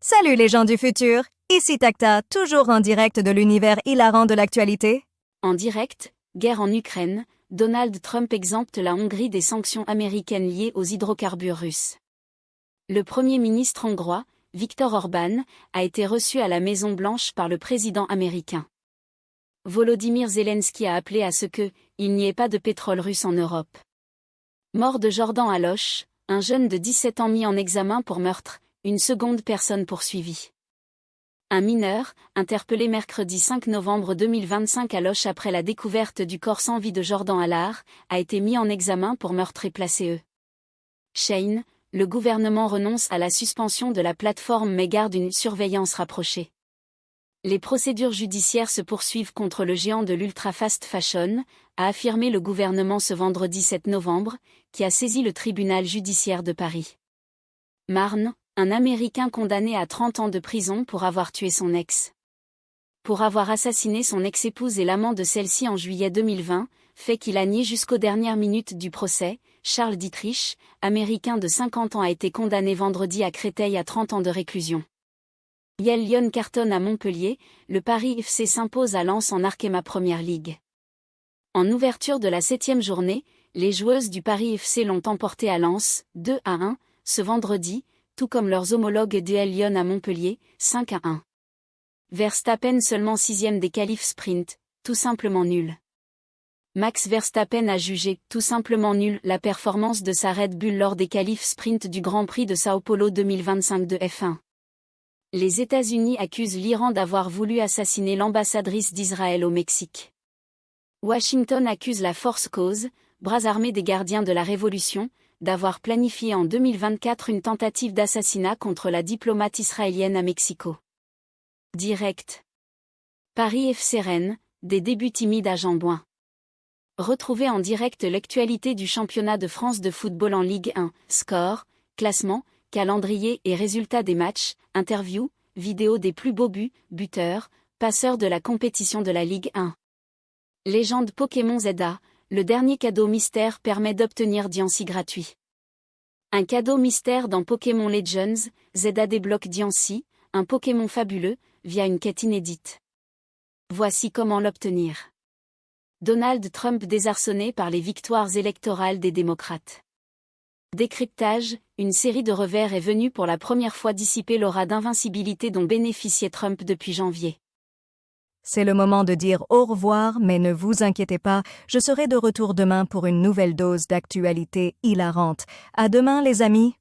Salut les gens du futur, ici Takta, toujours en direct de l'univers hilarant de l'actualité. En direct, guerre en Ukraine, Donald Trump exempte la Hongrie des sanctions américaines liées aux hydrocarbures russes. Le Premier ministre hongrois, Viktor Orban, a été reçu à la Maison-Blanche par le président américain. Volodymyr Zelensky a appelé à ce que il n'y ait pas de pétrole russe en Europe. Mort de Jordan Aloche, un jeune de 17 ans mis en examen pour meurtre, une seconde personne poursuivie. Un mineur, interpellé mercredi 5 novembre 2025 à Loches après la découverte du corps sans vie de Jordan Allard, a été mis en examen pour meurtre et placé Shane, le gouvernement renonce à la suspension de la plateforme mais garde une surveillance rapprochée. Les procédures judiciaires se poursuivent contre le géant de l'ultra-fast fashion, a affirmé le gouvernement ce vendredi 7 novembre, qui a saisi le tribunal judiciaire de Paris. Marne, un Américain condamné à 30 ans de prison pour avoir tué son ex. Pour avoir assassiné son ex-épouse et l'amant de celle-ci en juillet 2020, fait qu'il a nié jusqu'aux dernières minutes du procès, Charles Dietrich, Américain de 50 ans a été condamné vendredi à Créteil à 30 ans de réclusion. Lyon cartonne à Montpellier, le Paris FC s'impose à Lens en Arkema Première Ligue. En ouverture de la 7e journée, les joueuses du Paris FC l'ont emporté à Lens, 2-1, ce vendredi, tout comme leurs homologues d'UL Lyon à Montpellier, 5-1. Verstappen seulement 6e des qualifs sprint, tout simplement nul. Max Verstappen a jugé tout simplement nul la performance de sa Red Bull lors des qualifs sprint du Grand Prix de Sao Paulo 2025 de F1. Les États-Unis accusent l'Iran d'avoir voulu assassiner l'ambassadrice d'Israël au Mexique. Washington accuse la Force Cause, bras armé des gardiens de la Révolution, d'avoir planifié en 2024 une tentative d'assassinat contre la diplomate israélienne à Mexico. Direct. Paris FC Rennes, des débuts timides à Jambouin. Retrouvez en direct l'actualité du championnat de France de football en Ligue 1, score, classement, calendrier et résultats des matchs, interviews, vidéos des plus beaux buts, buteurs, passeurs de la compétition de la Ligue 1. Légende Pokémon ZA, le dernier cadeau mystère permet d'obtenir Diancie gratuit. Un cadeau mystère dans Pokémon Legends, ZA débloque Diancie, un Pokémon fabuleux, via une quête inédite. Voici comment l'obtenir. Donald Trump désarçonné par les victoires électorales des démocrates. Décryptage, une série de revers est venue pour la première fois dissiper l'aura d'invincibilité dont bénéficiait Trump depuis janvier. C'est le moment de dire au revoir, mais ne vous inquiétez pas, je serai de retour demain pour une nouvelle dose d'actualité hilarante. À demain les amis!